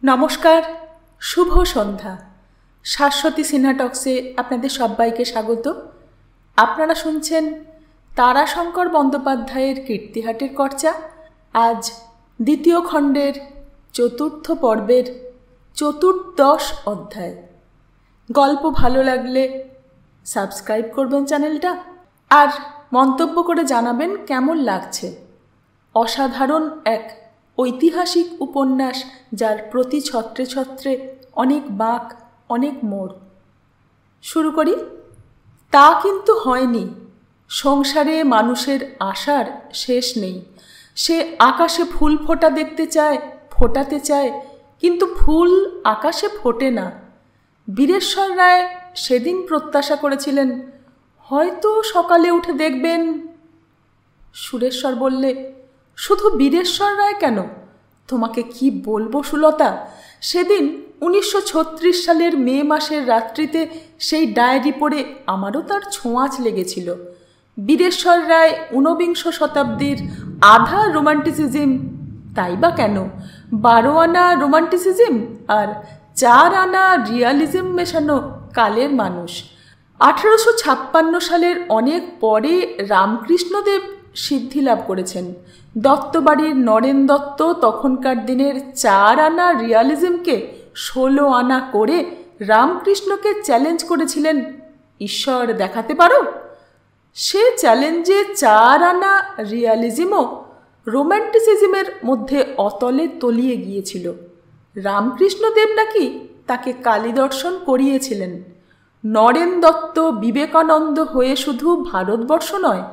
নমস্কার, শুভ সন্ধ্যা। শাশ্বতী সিনহা টক্সে আপনাদের সবাইকে স্বাগত। আপনারা শুনছেন তারাশঙ্কর বন্দ্যোপাধ্যায়ের কীর্তিহাটের কর্চা। আজ দ্বিতীয় খণ্ডের চতুর্থ পর্বের চতুর্দশ অধ্যায়। গল্প ভালো লাগলে সাবস্ক্রাইব করবেন চ্যানেলটা, আর মন্তব্য করে জানাবেন কেমন লাগছে। অসাধারণ এক ঐতিহাসিক উপন্যাস, যার প্রতি ছত্রে ছত্রে অনেক বাঁক, অনেক মোড়। শুরু করি। তা কিন্তু হয়নি। সংসারে মানুষের আশার শেষ নেই। সে আকাশে ফুল ফোটা দেখতে চায়, ফোটাতে চায়, কিন্তু ফুল আকাশে ফোটে না। বীরেশ্বর রায় সেদিন প্রত্যাশা করেছিলেন, হয়তো সকালে উঠে দেখবেন। সুরেশ্বর বললে, শুধু বীরেশ্বর রায় কেন, তোমাকে কি বলবো সুলতা, সেদিন 1936 সালের মে মাসের রাত্রিতে সেই ডায়েরি পড়ে আমারও তার ছোঁয়াচ লেগেছিল। বীরেশ্বর রায় ঊনবিংশ শতাব্দীর আধা রোমান্টিসিজম, তাই বা কেন, 12 আনা রোমান্টিসিজম আর 4 আনা রিয়ালিজম মেশানো কালের মানুষ। 1856 সালের অনেক পরে রামকৃষ্ণদেব সিদ্ধি লাভ করেছেন। দত্তবাড়ির নরেন দত্ত তখনকার দিনের 4 আনা রিয়ালিজমকে 16 আনা করে রামকৃষ্ণকে চ্যালেঞ্জ করেছিলেন, ঈশ্বর দেখাতে পারো? সে চ্যালেঞ্জে 4 আনা রিয়ালিজমও রোম্যান্টিসিজমের মধ্যে অতলে তলিয়ে গিয়েছিল। রামকৃষ্ণদেব নাকি তাকে কালীদর্শন করিয়েছিলেন। নরেন দত্ত বিবেকানন্দ হয়ে শুধু ভারতবর্ষ নয়,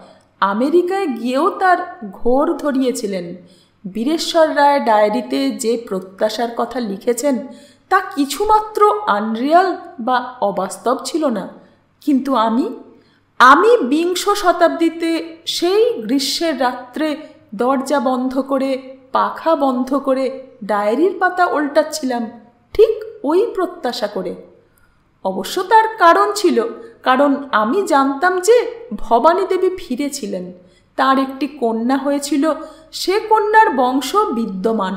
আমেরিকায় গিয়েও তার ঘোর ধরিয়েছিলেন। বীরেশ্বর রায় ডায়েরিতে যে প্রত্যাশার কথা লিখেছেন তা কিছুমাত্র আনরিয়াল বা অবাস্তব ছিল না। কিন্তু আমি বিংশ শতাব্দীতে সেই গ্রীষ্মের রাত্রে দরজা বন্ধ করে, পাখা বন্ধ করে ডায়েরির পাতা উল্টাচ্ছিলাম, ঠিক ওই প্রত্যাশা করে। অবশ্য তার কারণ ছিল, কারণ আমি জানতাম যে ভবানী দেবী ফিরেছিলেন, তার একটি কন্যা হয়েছিল, সে কন্যার বংশ বিদ্যমান।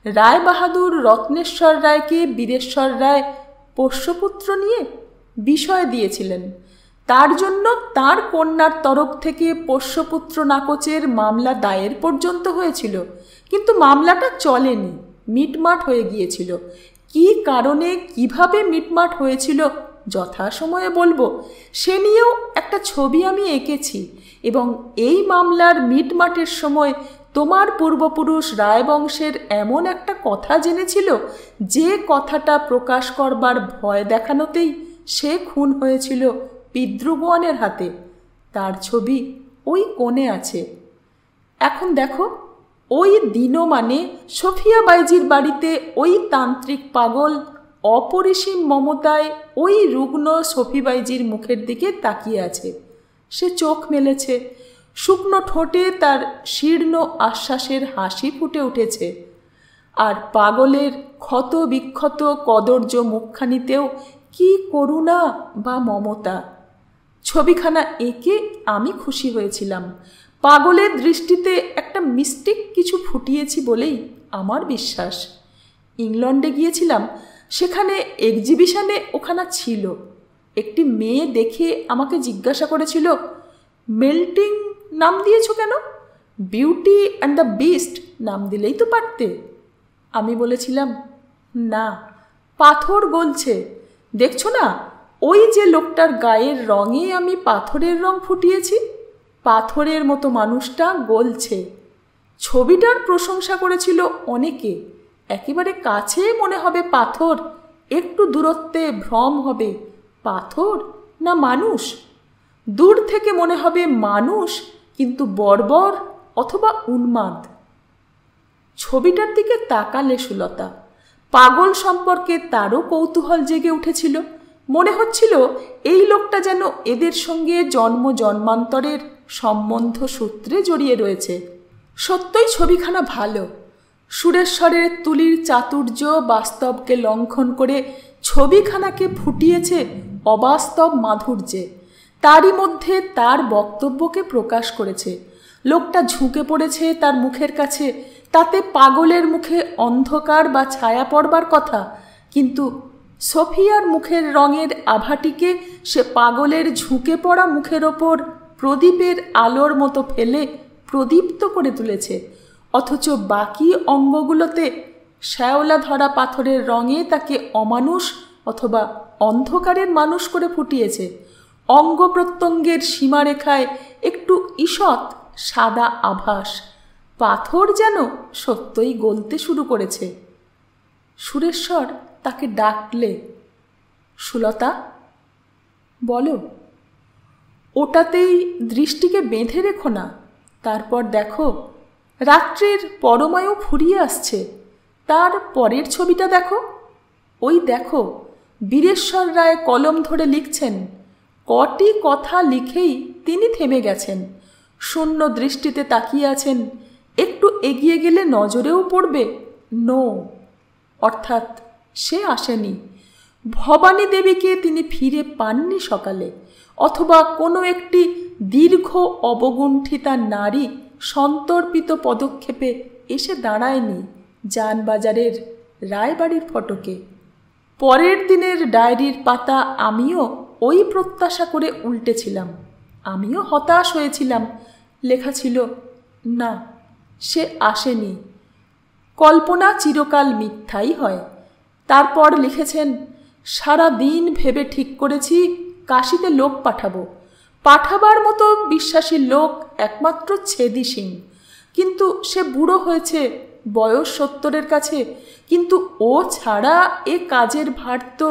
রায় বাহাদুর রত্নেশ্বর রায়কে বীরেশ্বর রায় পোষ্যপুত্র নিয়ে বিষয় দিয়েছিলেন। তার জন্য তার কন্যার তরফ থেকে পোষ্যপুত্র নাকচের মামলা দায়ের পর্যন্ত হয়েছিল, কিন্তু মামলাটা চলেনি, মিটমাট হয়ে গিয়েছিল। কি কারণে, কিভাবে মিটমাট হয়েছিল যথাসময়ে বলবো। সে নিয়েও একটা ছবি আমি এঁকেছি, এবং এই মামলার মিটমাটের সময় তোমার পূর্বপুরুষ রায়বংশের এমন একটা কথা জেনেছিল, যে কথাটা প্রকাশ করবার ভয় দেখানোতেই সে খুন হয়েছিল পিদ্রুগণের হাতে। তার ছবি ওই কোণে আছে। এখন দেখো, ওই দিনও মানে সফিয়া বাইজির বাড়িতে ওই তান্ত্রিক পাগল অপরিসীম মমতায় ওই রুগ্ন সফি বাইজির মুখের দিকে তাকিয়ে আছে। সে চোখ মেলেছে, শুকনো ঠোঁটে তার শীর্ণ আশ্বাসের হাসি ফুটে উঠেছে, আর পাগলের ক্ষত বিক্ষত কদর্য মুখখানিতেও কি করুণা বা মমতা। ছবিখানা এঁকে আমি খুশি হয়েছিলাম। পাগলের দৃষ্টিতে একটা মিস্টিক কিছু ফুটিয়েছি বলেই আমার বিশ্বাস। ইংল্যান্ডে গিয়েছিলাম, সেখানে এক্সিবিশনে ওখানা ছিল। একটি মেয়ে দেখে আমাকে জিজ্ঞাসা করেছিল, মেল্টিং নাম দিয়েছ কেন? বিউটি অ্যান্ড দ্য বিস্ট নাম দিলেই তো পারতে। আমি বলেছিলাম, না, পাথর গলছে, দেখছো না, ওই যে লোকটার গায়ের রঙে আমি পাথরের রং ফুটিয়েছি, পাথরের মতো মানুষটা গলছে। ছবিটার প্রশংসা করেছিল অনেকে। একেবারে কাছে মনে হবে পাথর, একটু দূরত্বে ভ্রম হবে পাথর না মানুষ। দূর থেকে মনে হবে মানুষ, কিন্তু বর্বর অথবা উন্মাদ। ছবিটার দিকে তাকালে সুলতা, পাগল সম্পর্কে তারও কৌতূহল জেগে উঠেছিল। মনে হচ্ছিল এই লোকটা যেন এদের সঙ্গে জন্ম জন্মান্তরের সম্বন্ধ সূত্রে জড়িয়ে রয়েছে। সত্যই ছবিখানা ভালো। সুরেশ্বরের তুলির চাতুর্য বাস্তবকে লঙ্ঘন করে ছবিখানাকে ফুটিয়েছে অবাস্তব মাধুর্যে। তারই মধ্যে তার বক্তব্যকে প্রকাশ করেছে। লোকটা ঝুঁকে পড়েছে তার মুখের কাছে, তাতে পাগলের মুখে অন্ধকার বা ছায়া পড়বার কথা, কিন্তু সোফিয়ার মুখের রঙের আভাটিকে সে পাগলের ঝুঁকে পড়া মুখের ওপর প্রদীপের আলোর মতো ফেলে প্রদীপ্ত করে তুলেছে, অথচ বাকি অঙ্গগুলোতে শ্যাওলা ধরা পাথরের রঙে তাকে অমানুষ অথবা অন্ধকারের মানুষ করে ফুটিয়েছে। অঙ্গ প্রত্যঙ্গের সীমারেখায় একটু ঈষৎ সাদা আভাস, পাথর যেন সত্যই গলতে শুরু করেছে। সুরেশ্বর তাকে ডাকলে, সুলতা বলো। ওটাতেই দৃষ্টিকে বেঁধে রেখো না, তারপর দেখো রাত্রির পরমায়ু ফুরিয়ে আসছে। তার পরের ছবিটা দেখো, ওই দেখো বীরেশ্বর রায় কলম ধরে লিখছেন। কটি কথা লিখেই তিনি থেমে গেছেন, শূন্য দৃষ্টিতে তাকিয়ে আছেন। একটু এগিয়ে গেলে নজরেও পড়বে নো, অর্থাৎ সে আসেনি। ভবানী দেবীকে তিনি ফিরে পাননি সকালে, অথবা কোনো একটি দীর্ঘ অবগুণ্ঠিতা নারী সন্তর্পিত পদক্ষেপে এসে দাঁড়ায়নি জানবাজারের রায়বাড়ির ফটকে। পরের দিনের ডায়েরির পাতা আমিও ওই প্রত্যাশা করে উল্টেছিলাম। আমিও হতাশ হয়েছিলাম। লেখা ছিল, না, সে আসেনি। কল্পনা চিরকাল মিথ্যাই হয়। তারপর লিখেছেন, সারা দিন ভেবে ঠিক করেছি কাশীতে লোক পাঠাবো। পাঠাবার মতো বিশ্বাসী লোক একমাত্র ছেদি সিং, কিন্তু সে বুড়ো হয়েছে, বয়স 70-এর কাছে। কিন্তু ও ছাড়া এ কাজের ভার তো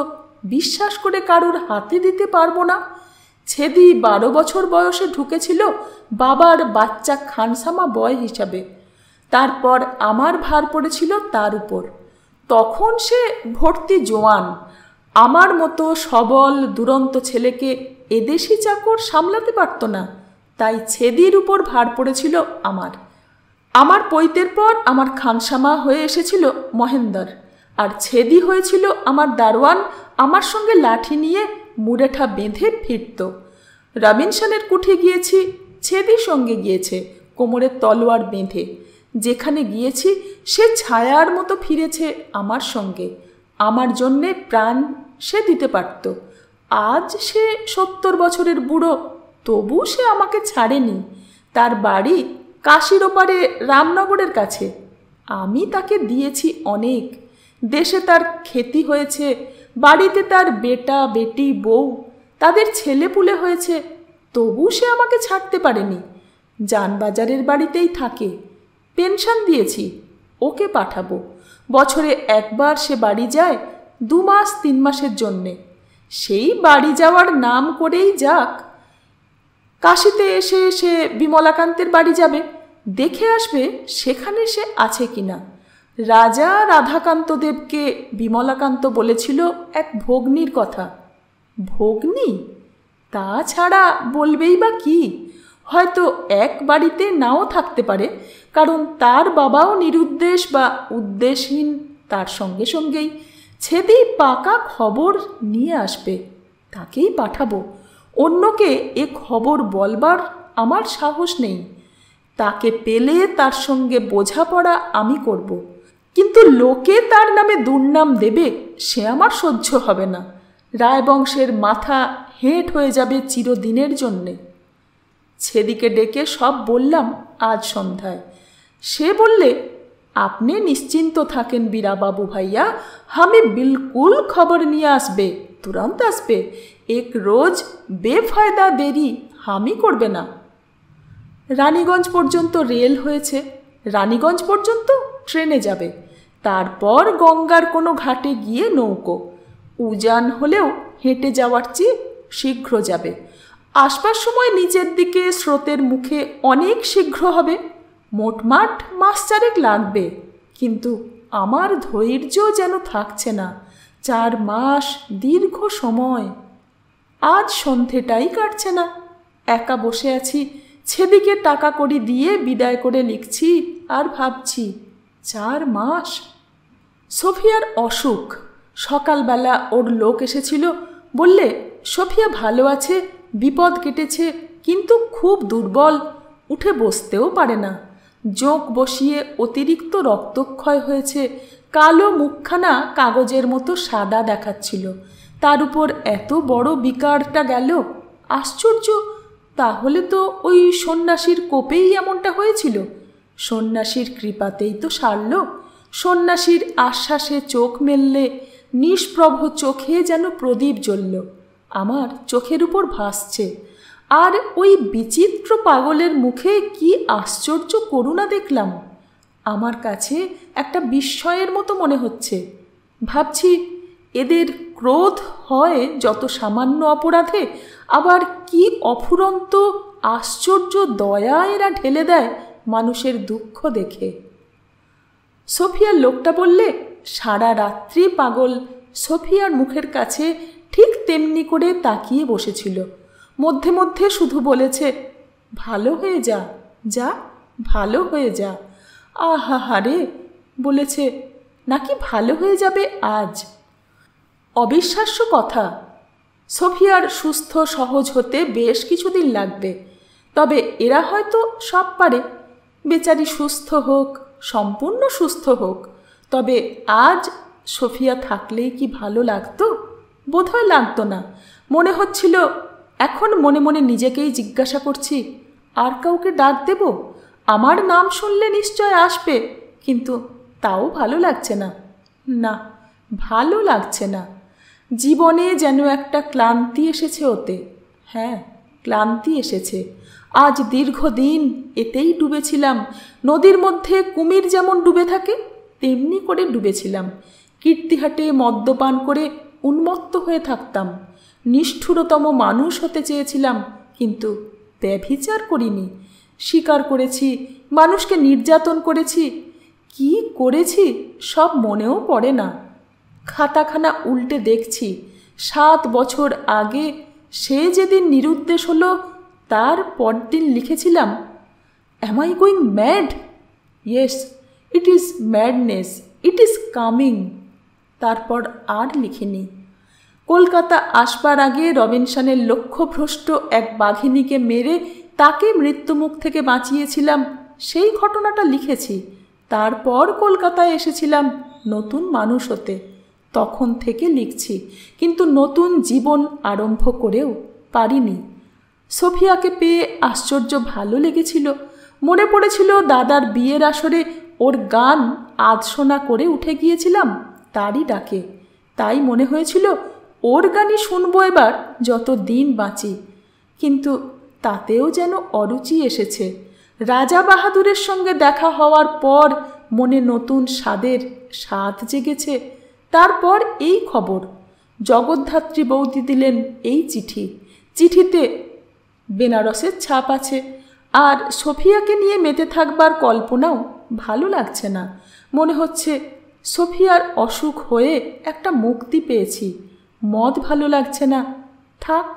বিশ্বাস করে কারোর হাতে দিতে পারবো না। ছেদি 12 বছর বয়সে ঢুকেছিল বাবার বাচ্চা খানসামা বয় হিসাবে। তারপর আমার ভার পড়েছিল তার উপর। তখন সে ভর্তি জোয়ান। আমার মতো সবল দুরন্ত ছেলেকে এদেশি চাকর সামলাতে পারত না, তাই ছেদির উপর ভার পড়েছিল আমার। আমার পৈতের পর আমার খানসামা হয়ে এসেছিল মহেন্দর, আর ছেদি হয়েছিল আমার দারোয়ান। আমার সঙ্গে লাঠি নিয়ে মুরেঠা বেঁধে ফিরত। রবিনসনের কুঠে গিয়েছি, ছেদি সঙ্গে গিয়েছে কোমরে তলোয়ার বেঁধে। যেখানে গিয়েছি সে ছায়ার মতো ফিরেছে আমার সঙ্গে। আমার জন্যে প্রাণ সে দিতে পারত। আজ সে 70 বছরের বুড়ো, তবু সে আমাকে ছাড়েনি। তার বাড়ি কাশীর ওপারে রামনগরের কাছে। আমি তাকে দিয়েছি অনেক। দেশে তার খ্যাতি হয়েছে, বাড়িতে তার বেটা বেটি বউ, তাদের ছেলেপুলে হয়েছে, তবু সে আমাকে ছাড়তে পারেনি। জানবাজারের বাড়িতেই থাকে। পেনশন দিয়েছি, ওকে পাঠাবো। বছরে একবার সে বাড়ি যায়, 2 মাস 3 মাসের জন্যে। সেই বাড়ি যাওয়ার নাম করেই যাক। কাশীতে এসে সে বিমলাকান্তের বাড়ি যাবে, দেখে আসবে সেখানে সে আছে কিনা। রাজা রাধাকান্ত দেবকে বিমলাকান্ত বলেছিল এক ভগ্নির কথা। ভগ্নি? তাছাড়া বলবেই বা কি? হয়তো এক বাড়িতে নাও থাকতে পারে, কারণ তার বাবাও নিরুদ্দেশ বা উদ্দেশহীন। তার সঙ্গে সঙ্গেই ছেদি পাকা খবর নিয়ে আসবে, তাকেই পাঠাবো। অন্যকে এ খবর বলবার আমার সাহস নেই। তাকে পেলে তার সঙ্গে বোঝাপড়া আমি করব, কিন্তু লোকে তার নামে দুর্নাম দেবে সে আমার সহ্য হবে না। রায়বংশের মাথা হেঁট হয়ে যাবে চিরদিনের জন্যে। ছেদিকে ডেকে সব বললাম আজ সন্ধ্যায়। সে বললে, আপনি নিশ্চিন্ত থাকেন বীরাবাবু ভাইয়া, আমি বিলকুল খবর নিয়ে আসবে, তুরন্ত আসবে। এক রোজ বেফায়দা দেরি আমি করবে না। রানীগঞ্জ পর্যন্ত রেল হয়েছে, রানীগঞ্জ পর্যন্ত ট্রেনে যাবে, তারপর গঙ্গার কোনো ঘাটে গিয়ে নৌকো। উজান হলেও হেঁটে যাওয়ার চেয়ে শীঘ্র যাবে। আসবার সময় নিচের দিকে স্রোতের মুখে অনেক শীঘ্র হবে। মোটমাট 1 মাস 4 লাগবে, কিন্তু আমার ধৈর্য যেন থাকছে না। 4 মাস দীর্ঘ সময়। আজ সন্ধেটাই কাটছে না। একা বসে আছি, ছেদিকে টাকা কড়ি দিয়ে বিদায় করে লিখছি আর ভাবছি 4 মাস। সোফিয়ার অসুখ। সকালবেলা ওর লোক এসেছিল, বললে সোফিয়া ভালো আছে, বিপদ কেটেছে, কিন্তু খুব দুর্বল, উঠে বসতেও পারে না। জোঁক বসিয়ে অতিরিক্ত রক্তক্ষয় হয়েছে, কালো মুখখানা কাগজের মতো সাদা দেখাচ্ছিল, তার উপর এত বড় বিকারটা গেল। আশ্চর্য, তাহলে তো ওই সন্ন্যাসীর কোপেই এমনটা হয়েছিল। সন্ন্যাসীর কৃপাতেই তো সারল। সন্ন্যাসীর আশ্বাসে চোখ মেললে নিষ্প্রভ চোখে যেন প্রদীপ জ্বলল। আমার চোখের উপর ভাসছে, আর ওই বিচিত্র পাগলের মুখে কি আশ্চর্য করুণা দেখলাম। আমার কাছে একটা বিস্ময়ের মতো মনে হচ্ছে। ভাবছি, এদের ক্রোধ হয় যত সামান্য অপরাধে, আবার কি অফুরন্ত আশ্চর্য দয়া এরা ঢেলে দেয় মানুষের দুঃখ দেখে। সোফিয়ার লোকটা বললে, সারা রাত্রি পাগল সোফিয়ার মুখের কাছে ঠিক তেমনি করে তাকিয়ে বসেছিল। মধ্যে মধ্যে শুধু বলেছে, ভালো হয়ে যা, যা ভালো হয়ে যা। আহা হারে বলেছে, নাকি ভালো হয়ে যাবে আজ। অবিশ্বাস্য কথা। সোফিয়ার সুস্থ সহজ হতে বেশ কিছুদিন লাগবে, তবে এরা হয়তো সব পারে। বেচারি সুস্থ হোক, সম্পূর্ণ সুস্থ হোক। তবে আজ সোফিয়া থাকলেই কি ভালো লাগতো? বোধহয় লাগতো না। মনে হচ্ছিল, এখন মনে মনে নিজেকেই জিজ্ঞাসা করছি, আর কাউকে ডাক দেব? আমার নাম শুনলে নিশ্চয় আসবে, কিন্তু তাও ভালো লাগছে না। না, ভালো লাগছে না। জীবনে যেন একটা ক্লান্তি এসেছে ওতে। হ্যাঁ, ক্লান্তি এসেছে। আজ দীর্ঘদিন এতেই ডুবেছিলাম। নদীর মধ্যে কুমির যেমন ডুবে থাকে তেমনি করে ডুবেছিলাম। কীর্তিহাটে মদ্যপান করে উন্মত্ত হয়ে থাকতাম। নিষ্ঠুরতম মানুষ হতে চেয়েছিলাম, কিন্তু ব্যভিচার করিনি। স্বীকার করেছি, মানুষকে নির্যাতন করেছি। কি করেছি সব মনেও পড়ে না। খাতাখানা উল্টে দেখছি, 7 বছর আগে সে যেদিন নিরুদ্দেশ হলো তার পরদিন লিখেছিলাম, am I going mad? Yes, it is madness, it is coming. তারপর আর লিখিনি। কলকাতা আসবার আগে রবিনসনের লক্ষ্যভ্রষ্ট এক বাঘিনীকে মেরে তাকে মৃত্যুমুখ থেকে বাঁচিয়েছিলাম, সেই ঘটনাটা লিখেছি। তারপর কলকাতায় এসেছিলাম নতুন মানুষ হতে। তখন থেকে লিখছি, কিন্তু নতুন জীবন আরম্ভ করেও পারিনি। সোফিয়াকে পেয়ে আশ্চর্য ভালো লেগেছিল। মনে পড়েছিল দাদার বিয়ের আসরে ওর গান আধশোনা করে উঠে গিয়েছিলাম তারই ডাকে। তাই মনে হয়েছিল ওর গানই শুনবো এবার যত দিন বাঁচি। কিন্তু তাতেও যেন অরুচি এসেছে। রাজা বাহাদুরের সঙ্গে দেখা হওয়ার পর মনে নতুন স্বাদ জেগেছে। তারপর এই খবর, জগদ্ধাত্রী বৌদি দিলেন এই চিঠি। চিঠিতে বেনারসের ছাপ আছে। আর সোফিয়াকে নিয়ে মেতে থাকবার কল্পনাও ভালো লাগছে না। মনে হচ্ছে সোফিয়ার অসুখ হয়ে একটা মুক্তি পেয়েছি। মদ ভালো লাগছে না, থাক।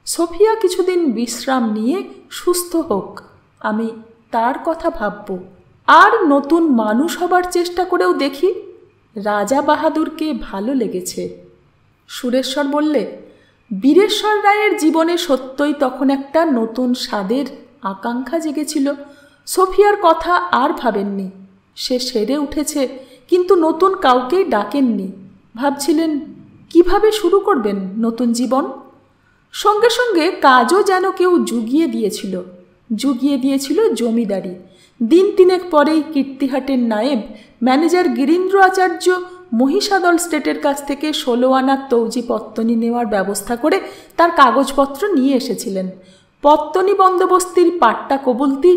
সোফিয়া কিছুদিন বিশ্রাম নিয়ে সুস্থ হোক, আমি তার কথা ভাবব। আর নতুন মানুষ হবার চেষ্টা করেও দেখি। রাজা বাহাদুরকে ভালো লেগেছে। সুরেশ্বর বললে, বীরেশ্বর রায়ের জীবনে সত্যই তখন একটা নতুন স্বাদের আকাঙ্ক্ষা জেগেছিল। সোফিয়ার কথা আর ভাবেননি। সে সেরে উঠেছে, কিন্তু নতুন কাউকেই ডাকেননি। ভাবছিলেন কিভাবে শুরু করবেন নতুন জীবন। সঙ্গে সঙ্গে কাজও যেন কেউ জুগিয়ে দিয়েছিল জমিদারি। দিন 3 পরেই কীর্তিহাটের নায়েব ম্যানেজার গিরীন্দ্র আচার্য মহিষাদল স্টেটের কাছ থেকে 16 আনা তৌজি পত্তনি নেওয়ার ব্যবস্থা করে তার কাগজপত্র নিয়ে এসেছিলেন। পত্তনি বন্দোবস্তির পাট্টা কবুলতি,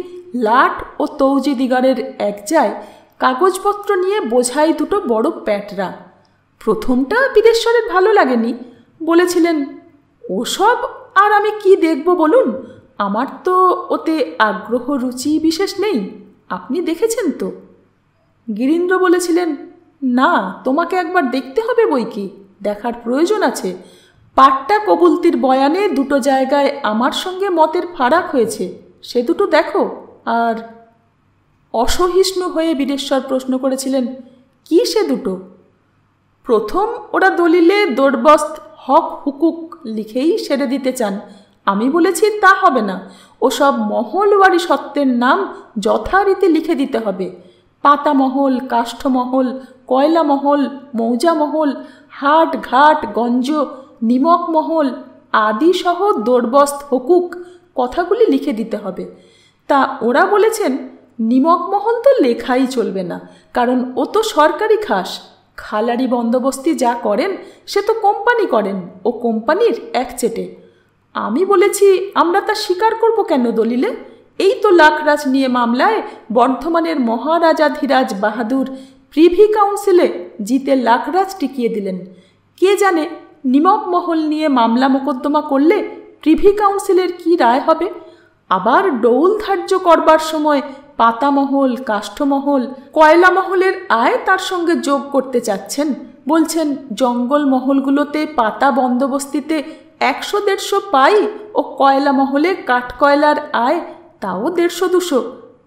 লাট ও তৌজি দিগারের একজায় কাগজপত্র নিয়ে বোঝাই 2 বড় প্যাটরা। প্রথমটা বীরেশ্বরের ভালো লাগেনি। বলেছিলেন, ওসব আর আমি কি দেখব বলুন, আমার তো ওতে আগ্রহ রুচি বিশেষ নেই। আপনি দেখেছেন তো? গিরীন্দ্র বলেছিলেন, না, তোমাকে একবার দেখতে হবে বই কি, দেখার প্রয়োজন আছে। পাট্টা কবুলতির বয়ানে 2 জায়গায় আমার সঙ্গে মতের ফারাক হয়েছে, সে 2 দেখো। আর অসহিষ্ণু হয়ে বীরেশ্বর প্রশ্ন করেছিলেন, কি সে 2? প্রথম, ওরা দলিলে দোরবস্ত হক হুকুক লিখেই সেরে দিতে চান। আমি বলেছি তা হবে না, ওসব মহলওয়ারি সত্ত্বের নাম যথারীতি লিখে দিতে হবে। পাতামহল, কাষ্ঠমহল, কয়লামহল, মৌজামহল, হাট ঘাট গঞ্জ, নিমকমহল আদি সহ দোরবস্ত হকুক কথাগুলি লিখে দিতে হবে। তা ওরা বলেছেন নিমকমহল তো লেখাই চলবে না, কারণ ও তো সরকারি খাস। খালারি বন্দোবস্তি যা করেন সে তো কোম্পানি করেন, ও কোম্পানির একচেটে। আমি বলেছি আমরা তা স্বীকার করব কেন দলিলে? এই তো লাখরাজ নিয়ে মামলায় বর্ধমানের মহারাজাধিরাজ বাহাদুর প্রিভি কাউন্সিলে জিতে লাখরাজ টিকিয়ে দিলেন। কে জানে নিমক মহল নিয়ে মামলা মোকদ্দমা করলে প্রিভি কাউন্সিলের কি রায় হবে। আবার ডৌল ধার্য করবার সময় পাতামহল, কাষ্ঠমহল, কয়লামহলের আয় তার সঙ্গে যোগ করতে চাচ্ছেন। বলছেন জঙ্গল মহলগুলোতে পাতা বন্দোবস্তিতে 100-150 পাই ও কয়লা মহলে কাঠ কয়লার আয় তাও 150-200।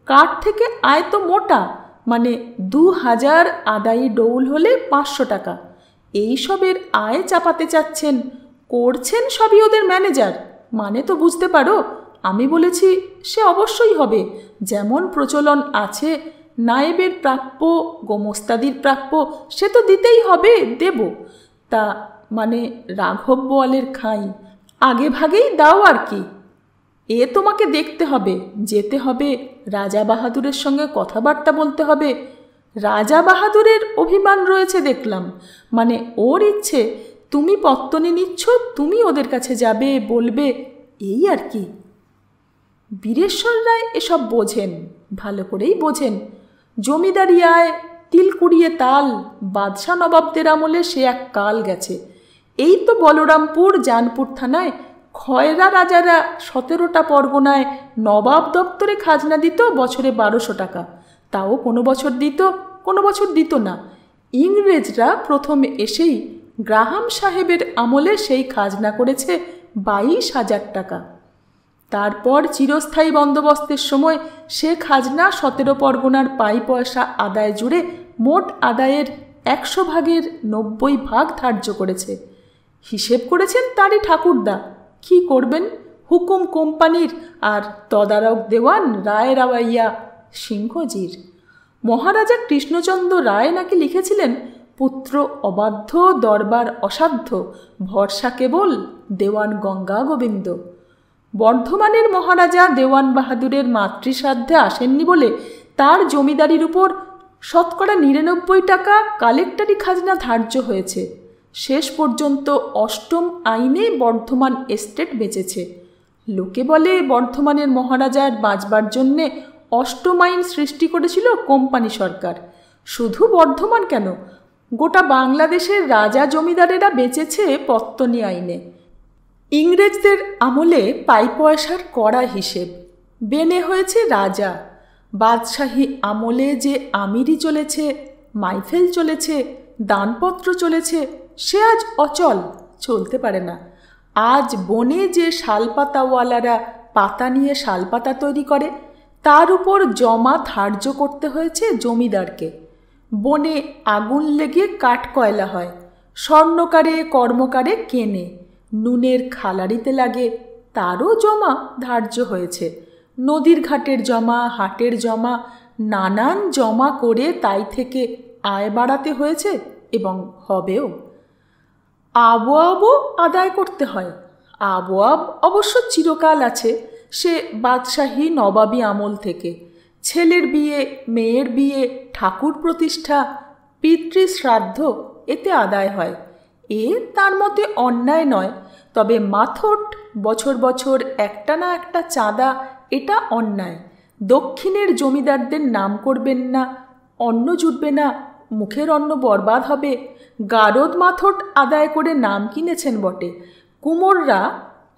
কাঠ থেকে আয় তো মোটা, মানে 2000 আদায়ী ডৌল হলে 500 টাকা। এইসবের আয় চাপাতে চাচ্ছেন, করছেন সবই ওদের ম্যানেজার। মানে তো বুঝতে পারো। আমি বলেছি সে অবশ্যই হবে, যেমন প্রচলন আছে নায়েবের প্রাপ্য, গোমস্তাদির প্রাপ্য সে তো দিতেই হবে, দেব। তা মানে রাঘব বোয়ালের খাই, আগে ভাগেই দাও আর কি। এ তোমাকে দেখতে হবে, যেতে হবে, রাজা বাহাদুরের সঙ্গে কথাবার্তা বলতে হবে। রাজা বাহাদুরের অভিমান রয়েছে দেখলাম, মানে ওর ইচ্ছে তুমি পত্তনে নিচ্ছ, তুমি ওদের কাছে যাবে, বলবে, এই আর কি। বীরেশ্বর রায় এসব বোঝেন, ভালো করেই বোঝেন। জমিদারি আয়, তিল কুড়িয়ে তাল, বাদশাহ নবাবদের আমলে সে এক কাল গেছে। এই তো বলরামপুর জানপুর থানায় খয়রা রাজারা 17টা পরগনায় নবাব দপ্তরে খাজনা দিত বছরে 1200 টাকা। তাও কোনো বছর দিত, কোনো বছর দিত না। ইংরেজরা প্রথমে এসেই গ্রাহাম সাহেবের আমলে সেই খাজনা করেছে 22,000 টাকা। তারপর চিরস্থায়ী বন্দোবস্তের সময় সে খাজনা 17 পরগনার পাই পয়সা আদায় জুড়ে মোট আদায়ের 100 ভাগের 90 ভাগ ধার্য করেছে। হিসেব করেছেন তারই ঠাকুরদা। কি করবেন, হুকুম কোম্পানির আর তদারক দেওয়ান রায় রাওয়াইয়া সিংহজির। মহারাজা কৃষ্ণচন্দ্র রায় নাকি লিখেছিলেন, পুত্র অবাধ্য, দরবার অসাধ্য, ভরসা কেবল দেওয়ান গঙ্গা গোবিন্দ। বর্ধমানের মহারাজা দেওয়ান বাহাদুরের মাতৃসাধ্যে আসেননি বলে তার জমিদারির উপর 99% টাকা কালেক্টরি খাজনা ধার্য হয়েছে। শেষ পর্যন্ত 8ম আইনে বর্ধমান এস্টেট বেঁচেছে। লোকে বলে বর্ধমানের মহারাজার বাঁচবার জন্যে 8ম আইন সৃষ্টি করেছিল কোম্পানি সরকার। শুধু বর্ধমান কেন, গোটা বাংলাদেশের রাজা জমিদারেরা বেঁচেছে পত্তনি আইনে। ইংরেজদের আমলে পাই পয়সার কড়া হিসেব, বেনে হয়েছে রাজা। বাদশাহী আমলে যে আমিরি চলেছে, মাইফেল চলেছে, দানপত্র চলেছে, সে আজ অচল, চলতে পারে না। আজ বনে যে শালপাতাওয়ালারা পাতা নিয়ে শালপাতা তৈরি করে, তার উপর জমা ধার্য করতে হয়েছে জমিদারকে। বনে আগুন লেগে কাঠ কয়লা হয়, স্বর্ণকারে কর্মকারে কেনে, নুনের খালারিতে লাগে, তারও জমা ধার্য হয়েছে। নদীর ঘাটের জমা, হাটের জমা, নানান জমা করে তাই থেকে আয় বাড়াতে হয়েছে এবং হবেও। আবওয়াবও আদায় করতে হয়। আবওয়াব অবশ্য চিরকাল আছে, সে বাদশাহী নবাবী আমল থেকে। ছেলের বিয়ে, মেয়ের বিয়ে, ঠাকুর প্রতিষ্ঠা, পিতৃ শ্রাদ্ধ এতে আদায় হয়। এ তার মতে অন্যায় নয়, তবে মাথট বছর বছর একটা না একটা চাঁদা, এটা অন্যায়। দক্ষিণের জমিদারদের নাম করবেন না, অন্ন জুটবে না, মুখের অন্ন বরবাদ হবে। গারদ মাথট আদায় করে নাম কিনেছেন বটে। কুমোররা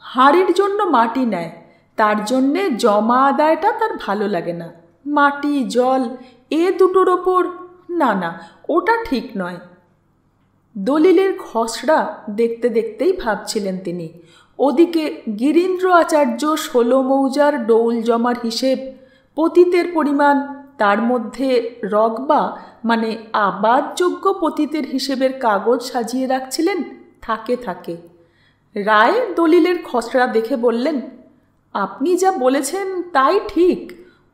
হাড়ির জন্য মাটি নেয়, তার জন্যে জমা আদায়টা তার ভালো লাগে না। মাটি জল এ দুটোর ওপর না, না ওটা ঠিক নয়। দলিলের খসড়া দেখতে দেখতেই ভাবছিলেন তিনি। ওদিকে গিরীন্দ্র আচার্য 16 মৌজার ডৌল জমার হিসেব, পতিতের পরিমাণ, তার মধ্যে রগবা মানে আবাদযোগ্য পতিতের হিসেবের কাগজ সাজিয়ে রাখছিলেন থাকে থাকে। রায় দলিলের খসড়া দেখে বললেন, আপনি যা বলেছেন তাই ঠিক,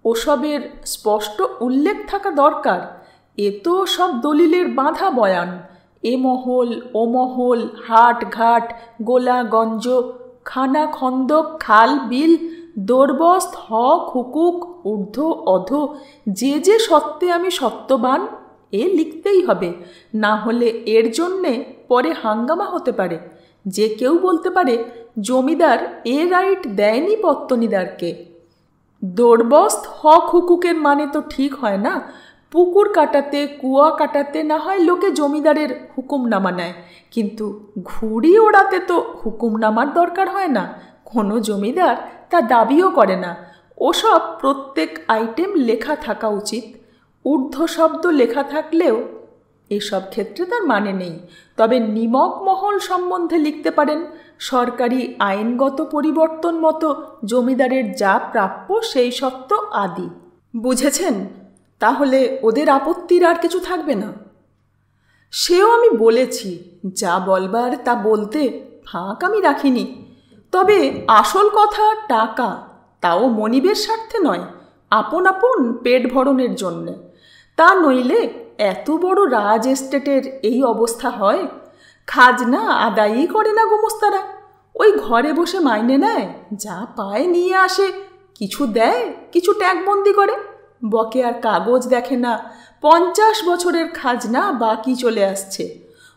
ওসবের স্পষ্ট উল্লেখ থাকা দরকার। এ তো সব দলিলের বাঁধা বয়ান। এ মহল, ও মহল, হাট ঘাট, গোলাগঞ্জ, খানা খন্দক, খাল বিল, দোরবস্ত, হক হুকুক, ঊর্ধ্ব অধ, যে যে সত্ত্বে আমি সত্যবান, এ লিখতেই হবে। না হলে এর জন্যে পরে হাঙ্গামা হতে পারে। যে কেউ বলতে পারে জমিদার এ রাইট দেয়নি পত্তনিদারকে। দোরবস্ত হক হুকুকের মানে তো ঠিক হয় না। পুকুর কাটাতে, কুয়া কাটাতে না হয় লোকে জমিদারের হুকুমনামা নেয়, কিন্তু ঘুড়ি ওড়াতে তো হুকুমনামার দরকার হয় না। কোনো জমিদার তা দাবিও করে না। ওসব প্রত্যেক আইটেম লেখা থাকা উচিত। ঊর্ধ্ব শব্দ লেখা থাকলেও এসব ক্ষেত্রে তার মানে নেই। তবে নিমক মহল সম্বন্ধে লিখতে পারেন, সরকারি আইনগত পরিবর্তন মতো জমিদারের যা প্রাপ্য সেই সত্ত্ব আদি। বুঝেছেন? তাহলে ওদের আপত্তির আর কিছু থাকবে না। সেও আমি বলেছি, যা বলবার তা বলতে ফাঁক আমি রাখিনি। তবে আসল কথা টাকা, তাও মনিবের স্বার্থে নয়, আপন আপন পেট ভরণের জন্যে। তা নইলে এত বড় রাজ এস্টেটের এই অবস্থা হয়। খাজনা আদায়ই করে না গোমস্তারা, ওই ঘরে বসে মাইনে নেয়, যা পায় নিয়ে আসে, কিছু দেয়, কিছু ট্যাগবন্দি করে, বকেয়ার কাগজ দেখে না। 50 বছরের খাজনা বাকি চলে আসছে।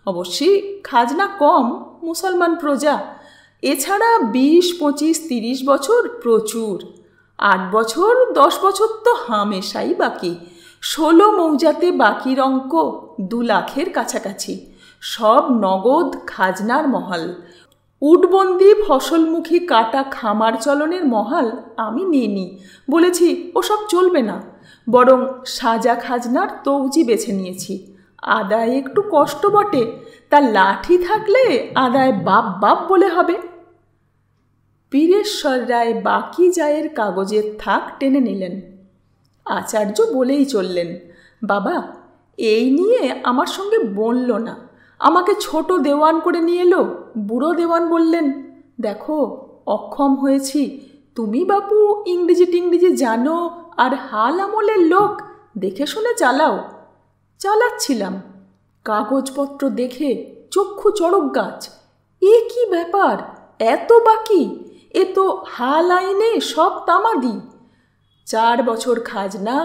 অবশ্যই খাজনা কম, মুসলমান প্রজা। এছাড়া 20, 25, 30 বছর প্রচুর। 8 বছর 10 বছর তো হামেশাই বাকি। 16 মৌজাতে বাকির অঙ্ক 2 লাখের কাছাকাছি। সব নগদ খাজনার মহাল। উটবন্দি ফসলমুখী কাটা খামার চলনের মহাল আমি নিইনি, বলেছি ওসব চলবে না। বরং সাজা খাজনার তৌজি বেছে নিয়েছি। আদায় একটু কষ্ট বটে, তা লাঠি থাকলে আদায় বাপ বাপ বলে হবে। বীরেশ্বর রায় বাকি জায়ের কাগজের থাক টেনে নিলেন। আচার্য বলেই চললেন, বাবা, এই নিয়ে আমার সঙ্গে বলল না, আমাকে ছোট দেওয়ান করে নিয়ে এলো। বুড়ো দেওয়ান বললেন, দেখো অক্ষম হয়েছি, তুমি বাপু ইংরেজি টিংরেজি জানো আর হাল আমলের লোক, দেখে শুনে চালাও। চালাচ্ছিলাম। কাগজপত্র দেখে চক্ষু চড়ক গাছ। এ কি ব্যাপার, এত বাকি? এ তো হাল আইনে সব তামাদি। 4 বছর খাজনা,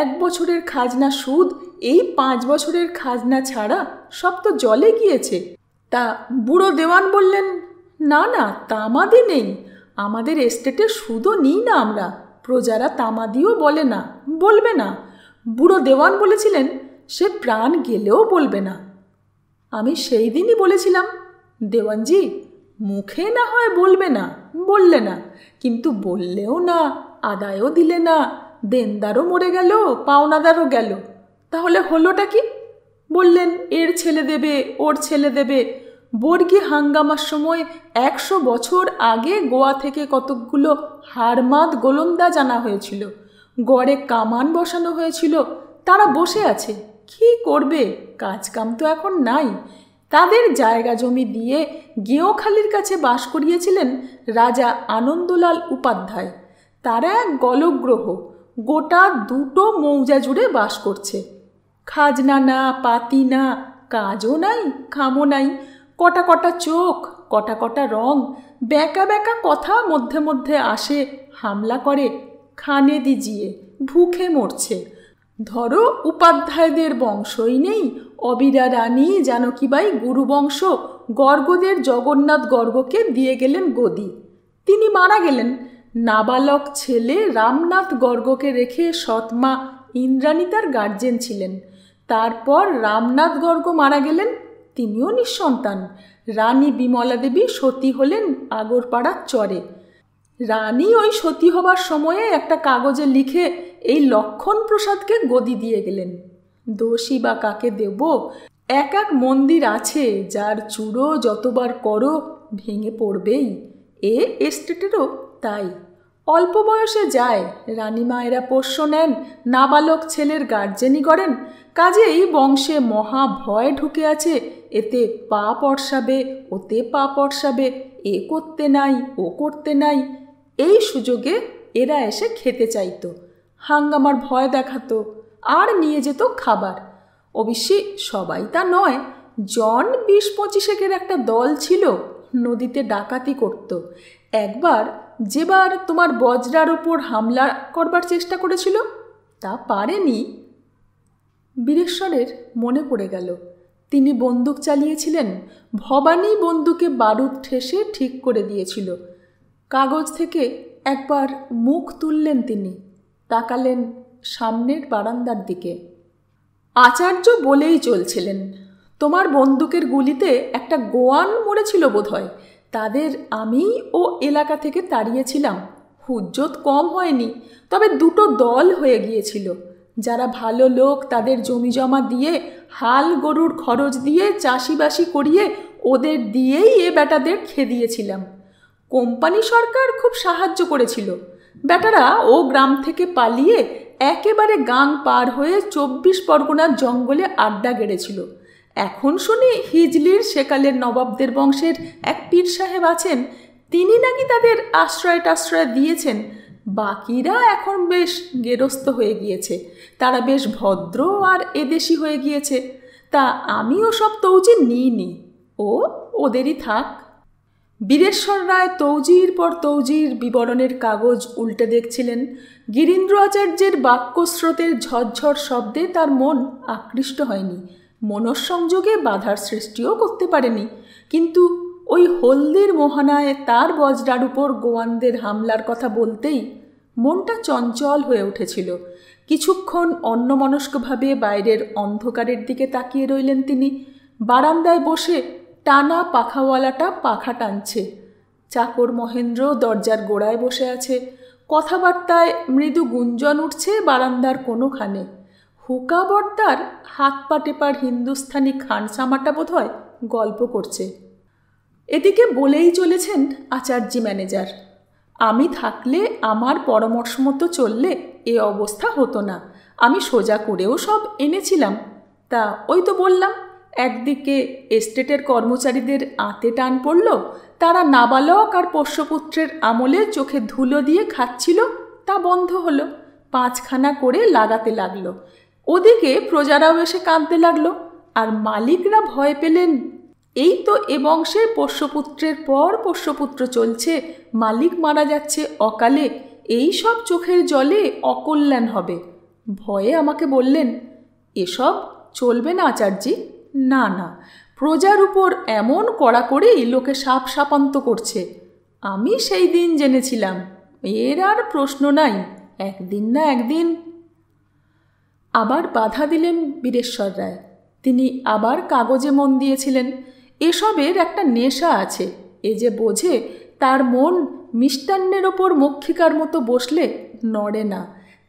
1 বছরের খাজনা সুদ, এই 5 বছরের খাজনা ছাড়া সব তো জলে গিয়েছে। তা বুড়ো দেওয়ান বললেন, না না, তামাদি নেই, আমাদের এস্টেটে সুদও নিই না আমরা, প্রজারা তামাদিও বলে না, বলবে না। বুড়ো দেওয়ান বলেছিলেন সে প্রাণ গেলেও বলবে না। আমি সেই দিনই বলেছিলাম, দেওয়ানজি মুখে না হয় বলবে না, বললে না, কিন্তু বললেও না, আদায়ও দিলে না, দেনদারও মরে গেল, পাওনাদারও গেল, তাহলে হলোটা কি? বললেন এর ছেলে দেবে, ওর ছেলে দেবে। বর্গী হাঙ্গামার সময় 100 বছর আগে গোয়া থেকে কতকগুলো হারমাদ গোলন্দাজ আনা হয়েছিল, গড়ে কামান বসানো হয়েছিল, তারা বসে আছে, কি করবে? কাজকাম তো এখন নাই। তাদের জায়গা জমি দিয়ে গেঁয়োখালির কাছে বাস করিয়েছিলেন রাজা আনন্দলাল উপাধ্যায়। তারা এক গলগ্রহ, গোটা 2টো মৌজা জুড়ে বাস করছে। খাজনা না, পাতি না, কাজও নাই, খামও নাই, কটা কটা চোখ, কটা কটা রং, বেঁকা বেঁকা কথা মধ্যে মধ্যে আসে, হামলা করে, খানে দিজিয়ে ভুখে মরছে। ধরো উপাধ্যায়দের বংশই নেই, অবিরা রানী জানকীবাই গুরুবংশ গর্গদের জগন্নাথ গর্গকে দিয়ে গেলেন গদি। তিনি মারা গেলেন। নাবালক ছেলে রামনাথ গর্গকে রেখে সৎমা ইন্দ্রাণী তার গার্জেন ছিলেন। তারপর রামনাথ গর্গ মারা গেলেন, তিনিও নিঃসন্তান। রানী বিমলা দেবী সতী হলেন আগরপাড়ার চরে। রানী ওই সতী হবার সময়ে একটা কাগজে লিখে এই লক্ষণ প্রসাদকে গদি দিয়ে গেলেন। দোষী বা কাকে দেব? এক এক মন্দির আছে যার চূড়ো যতবার করো ভেঙে পড়বেই। এ এস্টেটেরও তাই। অল্প বয়সে যায়, রানীমায়েরা পোষ্য নেন, নাবালক ছেলের গার্জেনই করেন। কাজেই বংশে মহা ভয় ঢুকে আছে, এতে পা পড়সাবে, ওতে পা পড়সাবে, এ করতে নাই, ও করতে নাই। এই সুযোগে এরা এসে খেতে চাইতো, হাঙ্গামার ভয় দেখাতো আর নিয়ে যেত খাবার। অবশ্যই সবাই তা নয়, জন 20-25 একটা দল ছিল, নদীতে ডাকাতি করত। একবার যেবার তোমার বজরার ওপর হামলা করবার চেষ্টা করেছিল, তা পারেনি। বীরেশ্বরের মনে পড়ে গেল তিনি বন্দুক চালিয়েছিলেন, ভবানী বন্দুকে বারুদ ঠেসে ঠিক করে দিয়েছিল। কাগজ থেকে একবার মুখ তুললেন তিনি, তাকালেন সামনের বারান্দার দিকে। আচার্য বলেই চলছিলেন, তোমার বন্দুকের গুলিতে একটা গোয়ান মরেছিল বোধহয়, তাদের আমি ও এলাকা থেকে তাড়িয়েছিলাম। হুজ্জত কম হয়নি, তবে 2 দল হয়ে গিয়েছিল। যারা ভালো লোক তাদের জমি জমা দিয়ে, হাল গরুর খরচ দিয়ে, চাষিবাসি করিয়ে ওদের দিয়েই এ বেটাদের খেদিয়েছিলাম। কোম্পানি সরকার খুব সাহায্য করেছিল। বেটারা ও গ্রাম থেকে পালিয়ে একেবারে গাং পার হয়ে 24 পরগনার জঙ্গলে আড্ডা গেড়েছিল। এখন শুনি হিজলির সেকালের নবাবদের বংশের এক পীর সাহেব আছেন, তিনি নাকি তাদের আশ্রয় দিয়েছেন। বাকিরা এখন বেশ গেরস্থ হয়ে গিয়েছে, তারা বেশ ভদ্র আর এদেশি হয়ে গিয়েছে। তা আমি ওসব তৌজি নিইনি, ওদেরই থাক। বীরেশ্বর রায় তৌজির পর তৌজির বিবরণের কাগজ উল্টে দেখছিলেন। গিরীন্দ্র আচার্যের বাক্যস্রোতের ঝরঝর শব্দে তার মন আকৃষ্ট হয়নি, মনঃসংযোগে বাধার সৃষ্টিও করতে পারেনি। কিন্তু ওই হলদির মোহনায় তার বজরার উপর গোয়ানদের হামলার কথা বলতেই মনটা চঞ্চল হয়ে উঠেছিল। কিছুক্ষণ অন্যমনস্কভাবে বাইরের অন্ধকারের দিকে তাকিয়ে রইলেন তিনি। বারান্দায় বসে টানা পাখাওয়ালাটা পাখা টানছে, চাকর মহেন্দ্র দরজার গোড়ায় বসে আছে। কথাবার্তায় মৃদু গুঞ্জন উঠছে বারান্দার কোনোখানে। হুকা বর্দার হাত পা টেপার হিন্দুস্থানি খানসামাটা বোধহয় গল্প করছে। এদিকে বলেই চলেছেন আচার্যি ম্যানেজার, আমি থাকলে, আমার পরামর্শ মতো চললে এ অবস্থা হতো না। আমি সোজা করেও সব এনেছিলাম। তা ওই তো বললাম, একদিকে এস্টেটের কর্মচারীদের আঁতে টান পড়ল, তারা নাবালক আর পোষ্যপুত্রের আমলে চোখে ধুলো দিয়ে খাচ্ছিল, তা বন্ধ হলো, 5খানা করে লাগাতে লাগলো। ওদিকে প্রজারাও এসে কাঁদতে লাগলো, আর মালিকরা ভয় পেলেন। এই তো এ বংশের পোষ্যপুত্রের পর পোষ্যপুত্র চলছে, মালিক মারা যাচ্ছে অকালে, এই সব চোখের জলে অকল্যাণ হবে। ভয়ে আমাকে বললেন, এসব চলবে না আচার্যি। না না, প্রজার উপর এমন কড়াকড়ি লোকে সাপ সাপান্ত করছে। আমি সেই দিন জেনেছিলাম, এর আর প্রশ্ন নাই, একদিন না একদিন। আবার বাধা দিলেন বীরেশ্বর রায়। তিনি আবার কাগজে মন দিয়েছিলেন। এসবের একটা নেশা আছে, এ যে বোঝে তার মন মিষ্টান্নের ওপর মক্ষিকার মতো বসলে নড়ে না,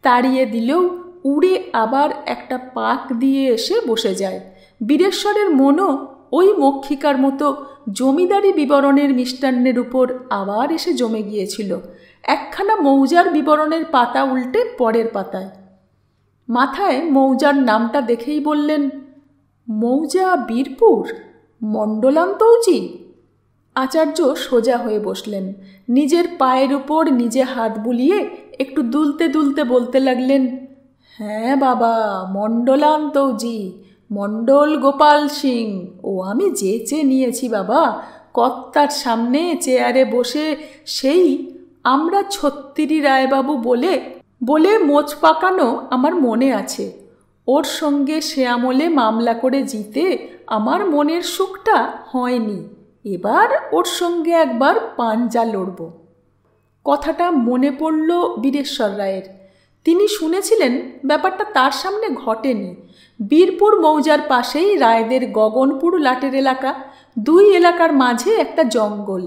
তাড়িয়ে দিলেও উড়ে আবার একটা পাক দিয়ে এসে বসে যায়। বীরেশ্বরের মনও ওই মক্ষিকার মতো জমিদারি বিবরণের মিষ্টান্নের উপর আবার এসে জমে গিয়েছিল, একখানা মৌজার বিবরণের পাতা উল্টে পরের পাতায়। মাথায় মৌজার নামটা দেখেই বললেন, মৌজা বীরপুর, মণ্ডলাম তৌজি। আচার্য সোজা হয়ে বসলেন, নিজের পায়ের উপর নিজে হাত বুলিয়ে একটু দুলতে দুলতে বলতে লাগলেন, হ্যাঁ বাবা, মণ্ডলাম তৌজি, মণ্ডল গোপাল সিং। ও আমি যেচে নিয়েছি বাবা, কর্তার সামনে চেয়ারে বসে সেই আমরা 36 রায়বাবু বলে বলে মোচ পাকানো আমার মনে আছে। ওর সঙ্গে সে আমলে মামলা করে জিতে আমার মনের সুখটা হয়নি। এবার ওর সঙ্গে একবার পাঞ্জা লড়ব। কথাটা মনে পড়ল বীরেশ্বর রায়ের। তিনি শুনেছিলেন ব্যাপারটা তার সামনে ঘটেনি। বীরপুর মৌজার পাশেই রায়দের গগনপুর লাটের এলাকা, 2 এলাকার মাঝে একটা জঙ্গল।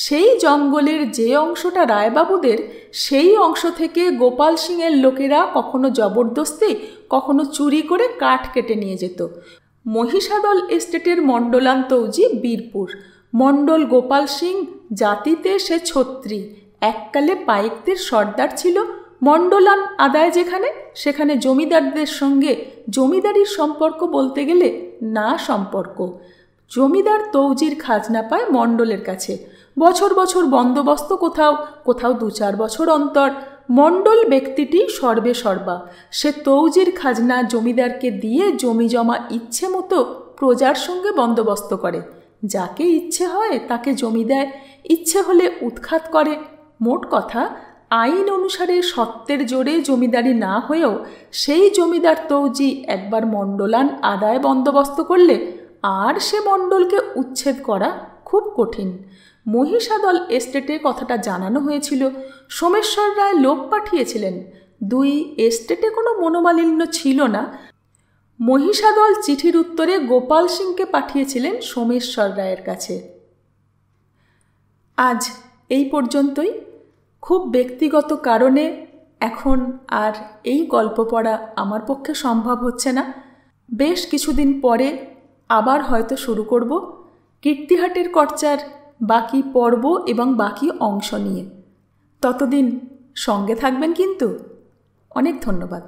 সেই জঙ্গলের যে অংশটা রায়বাবুদের, সেই অংশ থেকে গোপাল সিংয়ের লোকেরা কখনো জবরদস্তি, কখনো চুরি করে কাঠ কেটে নিয়ে যেত। মহিষাদল এস্টেটের মণ্ডলান তৌজি বীরপুর, মণ্ডল গোপাল সিং জাতিতে সে ছত্রী, এককালে পাইকদের সর্দার ছিল। মণ্ডলান আদায় যেখানে, সেখানে জমিদারদের সঙ্গে জমিদারির সম্পর্ক বলতে গেলে না সম্পর্ক। জমিদার তৌজির খাজনা পায় মণ্ডলের কাছে। বছর বছর বন্দোবস্ত, কোথাও কোথাও 2-4 বছর অন্তর। মণ্ডল ব্যক্তিটি সর্বে সর্বা। সে তৌজির খাজনা জমিদারকে দিয়ে জমি জমা ইচ্ছে মতো প্রজার সঙ্গে বন্দোবস্ত করে। যাকে ইচ্ছে হয় তাকে জমি দেয়, ইচ্ছে হলে উৎখাত করে। মোট কথা, আইন অনুসারে সত্ত্বের জোরে জমিদারি না হয়েও সেই জমিদার তৌজি একবার মণ্ডলান আদায় বন্দোবস্ত করলে আর সে মণ্ডলকে উচ্ছেদ করা খুব কঠিন। মহিষাদল এস্টেটে কথাটা জানানো হয়েছিল। সোমেশ্বর রায় লোক পাঠিয়েছিলেন। 2 এস্টেটে কোনো মনোমালিন্য ছিল না। মহিষাদল চিঠির উত্তরে গোপাল সিংকে পাঠিয়েছিলেন সোমেশ্বর রায়ের কাছে। আজ এই পর্যন্তই। খুব ব্যক্তিগত কারণে এখন আর এই গল্প পড়া আমার পক্ষে সম্ভব হচ্ছে না। বেশ কিছুদিন পরে আবার হয়তো শুরু করব কীর্তিহাটের কর্চার বাকি পর্ব এবং বাকি অংশ নিয়ে। ততদিন সঙ্গে থাকবেন কিন্তু। অনেক ধন্যবাদ।